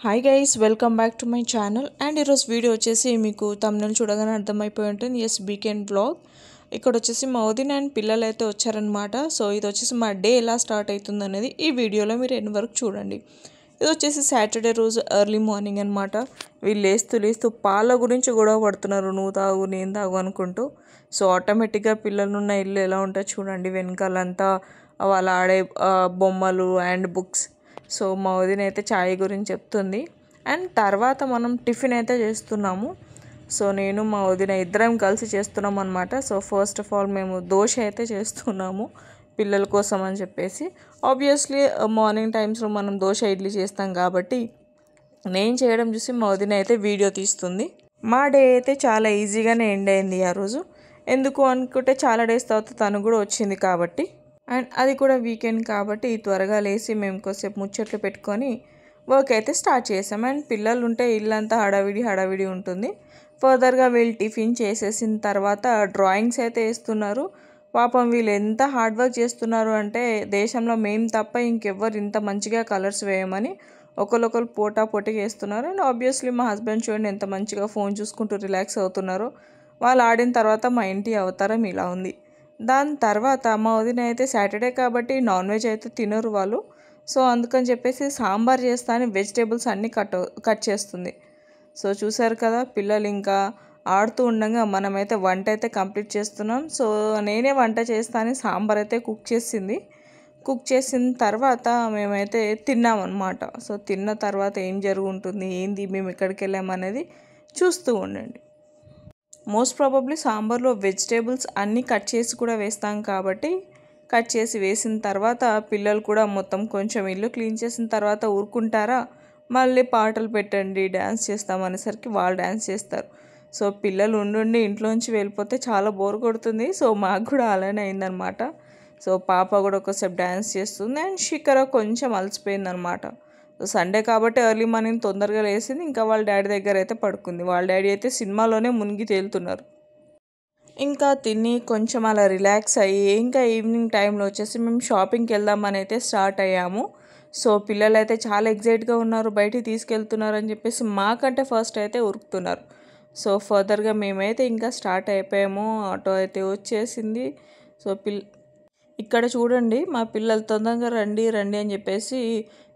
Hi guys, welcome back to my channel. And ఈరోజు video వచ్చేసి మీకు తమ్ముని చూడగానే అర్థమైపోయి ఉంటుంది. Yes, weekend blog. ఇక్కడ వచ్చేసి మా వదిన అండ్ పిల్లలు అయితే వచ్చారనమాట. సో ఇది వచ్చేసి మా డే ఎలా స్టార్ట్ అవుతుంది అనేది ఈ వీడియోలో మీరు ఎన్ని వరకు చూడండి. ఇది వచ్చేసి సాటర్డే రోజు ఎర్లీ మార్నింగ్ అనమాట. వీళ్ళు లేస్తూ పాల గురించి గొడవ పడుతున్నారు, నువ్వు తాగు నేను తాగు అనుకుంటూ. సో ఆటోమేటిక్గా పిల్లలున్న ఇల్లు ఎలా ఉంటుందో చూడండి. వెనకాలంతా వాళ్ళు ఆడే బొమ్మలు అండ్ బుక్స్. సో మా వదిన అయితే ఛాయ్ గురించి చెప్తుంది. అండ్ తర్వాత మనం టిఫిన్ అయితే చేస్తున్నాము. సో నేను మా వదిన ఇద్దరం కలిసి చేస్తున్నాం అనమాట. సో ఫస్ట్ ఆఫ్ ఆల్ మేము దోశ అయితే చేస్తున్నాము పిల్లల కోసం అని చెప్పేసి. ఆబ్వియస్లీ మార్నింగ్ టైమ్స్లో మనం దోశ ఇడ్లీ చేస్తాం కాబట్టి నేను చేయడం చూసి మా వదిన అయితే వీడియో తీస్తుంది. మా డే అయితే చాలా ఈజీగానే ఎండ్ అయింది ఆ రోజు. ఎందుకు అనుకుంటే చాలా డేస్ తర్వాత తను కూడా వచ్చింది కాబట్టి, అండ్ అది కూడా వీకెండ్ కాబట్టి త్వరగా లేచి మేము కొద్దిసేపు ముచ్చట్లు పెట్టుకొని వర్క్ అయితే స్టార్ట్ చేసాం. అండ్ పిల్లలు ఉంటే ఇల్లంతా హడావిడి ఉంటుంది. ఫర్దర్గా వీళ్ళు టిఫిన్ చేసేసిన తర్వాత డ్రాయింగ్స్ అయితే వేస్తున్నారు. పాపం వీళ్ళు ఎంత హార్డ్ వర్క్ చేస్తున్నారు అంటే దేశంలో మేము తప్ప ఇంకెవ్వరు ఇంత మంచిగా కలర్స్ వేయమని ఒకరికొకరు పోటాపోటీగా వేస్తున్నారు. అండ్ ఆబ్వియస్లీ మా హస్బెండ్ చూడండి ఎంత మంచిగా ఫోన్ చూసుకుంటూ రిలాక్స్ అవుతున్నారో. వాళ్ళు ఆడిన తర్వాత మా ఇంటి అవతారం ఇలా ఉంది. దాని తర్వాత మా వదిన అయితే సాటర్డే కాబట్టి నాన్ వెజ్ అయితే తినరు వాళ్ళు. సో అందుకని చెప్పేసి సాంబార్ చేస్తా అని వెజిటేబుల్స్ అన్నీ కట్ చేస్తుంది. సో చూసారు కదా, పిల్లలు ఇంకా ఆడుతూ ఉండగా మనమైతే వంట అయితే కంప్లీట్ చేస్తున్నాం. సో నేనే వంట చేస్తా అని సాంబార్ అయితే కుక్ చేసిన తర్వాత మేమైతే తిన్నామన్నమాట. సో తిన్న తర్వాత ఏం జరుగుంటుంది, ఏంది, మేము ఎక్కడికి వెళ్ళామనేది చూస్తూ ఉండండి. మోస్ట్ ప్రాబబ్లీ సాంబార్లో వెజిటేబుల్స్ అన్నీ కట్ చేసి కూడా వేస్తాం కాబట్టి కట్ చేసి వేసిన తర్వాత పిల్లలు కూడా మొత్తం కొంచెం ఇల్లు క్లీన్ చేసిన తర్వాత ఊరుకుంటారా, మళ్ళీ పాటలు పెట్టండి డ్యాన్స్ చేస్తామనేసరికి వాళ్ళు డ్యాన్స్ చేస్తారు. సో పిల్లలు ఉండి ఇంట్లోంచి వెళ్ళిపోతే చాలా బోర్ కొడుతుంది. సో మాకు కూడా అలానే అయిందనమాట. సో పాప కూడా ఒకసేపు డ్యాన్స్ చేస్తుంది అండ్ శిఖర కొంచెం అలసిపోయిందనమాట. సో సండే కాబట్టి ఎర్లీ మార్నింగ్ తొందరగా లేచింది. ఇంకా వాళ్ళ డాడీ దగ్గర అయితే పడుకుంది. వాళ్ళ డాడీ అయితే సినిమాలోనే మునిగి తేలుతున్నారు. ఇంకా తిని కొంచెం అలా రిలాక్స్ అయ్యి ఇంకా ఈవినింగ్ టైంలో వచ్చేసి మేము షాపింగ్కి వెళ్దామని అయితే స్టార్ట్ అయ్యాము. సో పిల్లలు అయితే చాలా ఎగ్జైట్గా ఉన్నారు, బయటికి తీసుకెళ్తున్నారు అని చెప్పేసి మాకంటే ఫస్ట్ అయితే ఉరుకుతున్నారు. సో ఫర్దర్గా మేమైతే ఇంకా స్టార్ట్ అయిపోయాము. ఆటో అయితే వచ్చేసింది. సో ఇక్కడ చూడండి, మా పిల్లలు తొందరగా రండి అని చెప్పేసి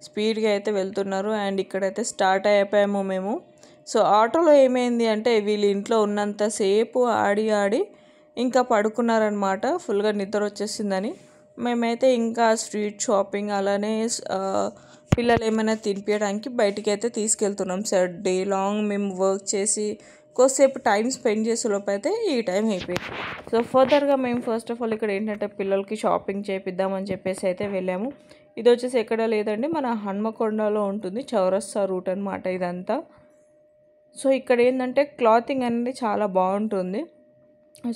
స్పీడ్గా అయితే వెళ్తున్నారు. అండ్ ఇక్కడైతే స్టార్ట్ అయిపోయాము మేము. సో ఆటోలో ఏమైంది అంటే వీళ్ళు ఇంట్లో ఉన్నంతసేపు ఆడి ఇంకా పడుకున్నారనమాట. ఫుల్గా నిద్ర వచ్చేసిందని మేమైతే ఇంకా స్ట్రీట్ షాపింగ్ అలానే పిల్లలు ఏమైనా తినిపించడానికి బయటికి అయితే తీసుకెళ్తున్నాం. సార్ డే లాంగ్ మేము వర్క్ చేసి కొద్దిసేపు టైం స్పెండ్ చేసే లోపు అయితే ఈ టైం అయిపోయింది. సో ఫర్దర్గా మేము ఫస్ట్ ఆఫ్ ఆల్ ఇక్కడ ఏంటంటే పిల్లలకి షాపింగ్ చేపిద్దామని చెప్పేసి అయితే వెళ్ళాము. ఇది వచ్చేసి ఎక్కడ లేదండి, మన హన్మకొండలో ఉంటుంది, చౌరస్తా రూట్ అనమాట ఇదంతా. సో ఇక్కడ ఏంటంటే క్లాతింగ్ అనేది చాలా బాగుంటుంది.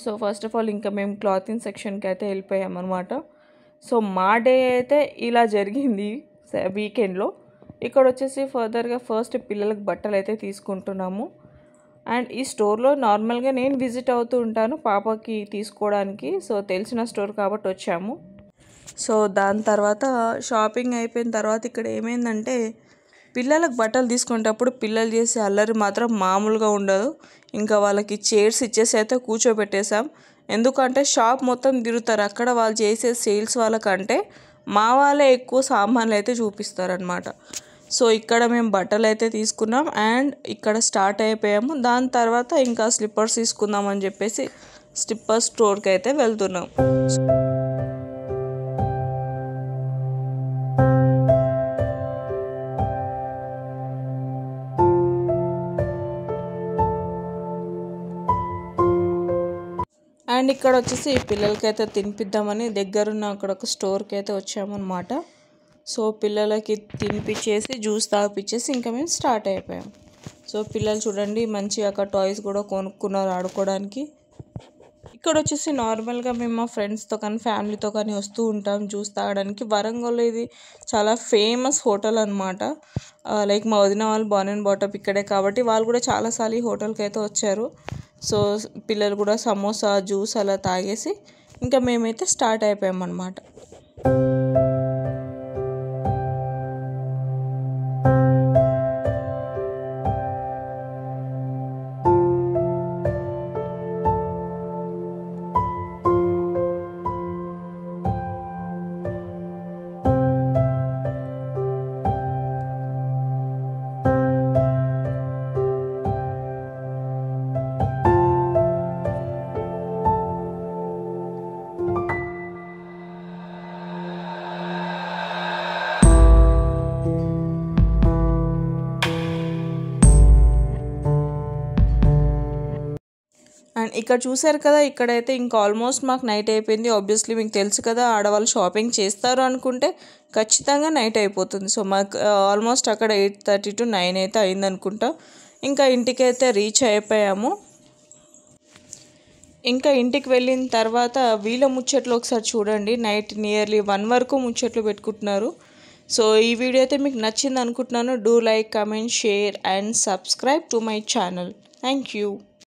సో ఫస్ట్ ఆఫ్ ఆల్ ఇంకా మేము క్లాతింగ్ సెక్షన్కి అయితే వెళ్ళిపోయామన్నమాట. సో మా డే అయితే ఇలా జరిగింది వీకెండ్లో. ఇక్కడ వచ్చేసి ఫర్దర్గా ఫస్ట్ పిల్లలకి బట్టలు అయితే తీసుకుంటున్నాము. అండ్ ఈ స్టోర్లో నార్మల్గా నేను విజిట్ అవుతూ ఉంటాను పాపకి తీసుకోవడానికి. సో తెలిసిన స్టోర్ కాబట్టి వచ్చాము. సో దాని తర్వాత షాపింగ్ అయిపోయిన తర్వాత ఇక్కడ ఏమైందంటే పిల్లలకు బట్టలు తీసుకునేటప్పుడు పిల్లలు చేసే అల్లరి మాత్రం మామూలుగా ఉండదు. ఇంకా వాళ్ళకి చైర్స్ ఇచ్చేసి అయితే కూర్చోబెట్టేసాం. ఎందుకంటే షాప్ మొత్తం తిరుగుతారు. అక్కడ వాళ్ళు చేసే సేల్స్ వాళ్ళకంటే మా వాళ్ళే ఎక్కువ సామాన్లు అయితే చూపిస్తారనమాట. సో ఇక్కడ మేము బట్టలు అయితే తీసుకున్నాం అండ్ ఇక్కడ స్టార్ట్ అయిపోయాము. దాని తర్వాత ఇంకా స్లిప్పర్స్ తీసుకుందాం అని చెప్పేసి స్లిప్పర్ స్టోర్కి అయితే వెళ్తున్నాం. అండ్ ఇక్కడ వచ్చేసి పిల్లలకైతే తినిపిద్దామని దగ్గరున్న అక్కడ ఒక స్టోర్కి అయితే వచ్చామన్నమాట. సో పిల్లలకి తినిపించేసి జ్యూస్ తాగిపించేసి ఇంకా మేము స్టార్ట్ అయిపోయాం. సో పిల్లలు చూడండి మంచిగా అక్కడ టాయ్స్ కూడా కొనుక్కున్నారు ఆడుకోవడానికి. ఇక్కడ వచ్చేసి నార్మల్గా మేము మా ఫ్రెండ్స్తో కానీ ఫ్యామిలీతో కానీ వస్తూ ఉంటాం జ్యూస్ తాగడానికి. వరంగల్లో ఇది చాలా ఫేమస్ హోటల్ అనమాట. లైక్ మా వదిన వాళ్ళు బాన్ అండ్ బాటప్ ఇక్కడే కాబట్టి వాళ్ళు కూడా చాలాసార్లు ఈ హోటల్కి అయితే వచ్చారు. సో పిల్లలు కూడా సమోసా జ్యూస్ అలా తాగేసి ఇంకా మేమైతే స్టార్ట్ అయిపోయామన్నమాట. అండ్ ఇక్కడ చూసారు కదా, ఇక్కడైతే ఇంకా ఆల్మోస్ట్ మాకు నైట్ అయిపోయింది. ఆబ్వియస్లీ మీకు తెలుసు కదా, ఆడవాళ్ళు షాపింగ్ చేస్తారు అనుకుంటే ఖచ్చితంగా నైట్ అయిపోతుంది. సో మాకు ఆల్మోస్ట్ అక్కడ 8:30 to 9 అయితే అయిందనుకుంటా. ఇంకా ఇంటికైతే రీచ్ అయిపోయాము. ఇంకా ఇంటికి వెళ్ళిన తర్వాత వీళ్ళ ముచ్చట్లు ఒకసారి చూడండి. నైట్ నియర్లీ 1 వరకు ముచ్చట్లు పెట్టుకుంటున్నారు. సో ఈ వీడియో అయితే మీకు నచ్చింది అనుకుంటున్నాను. Do like, comment, share and subscribe to my channel. Thank you.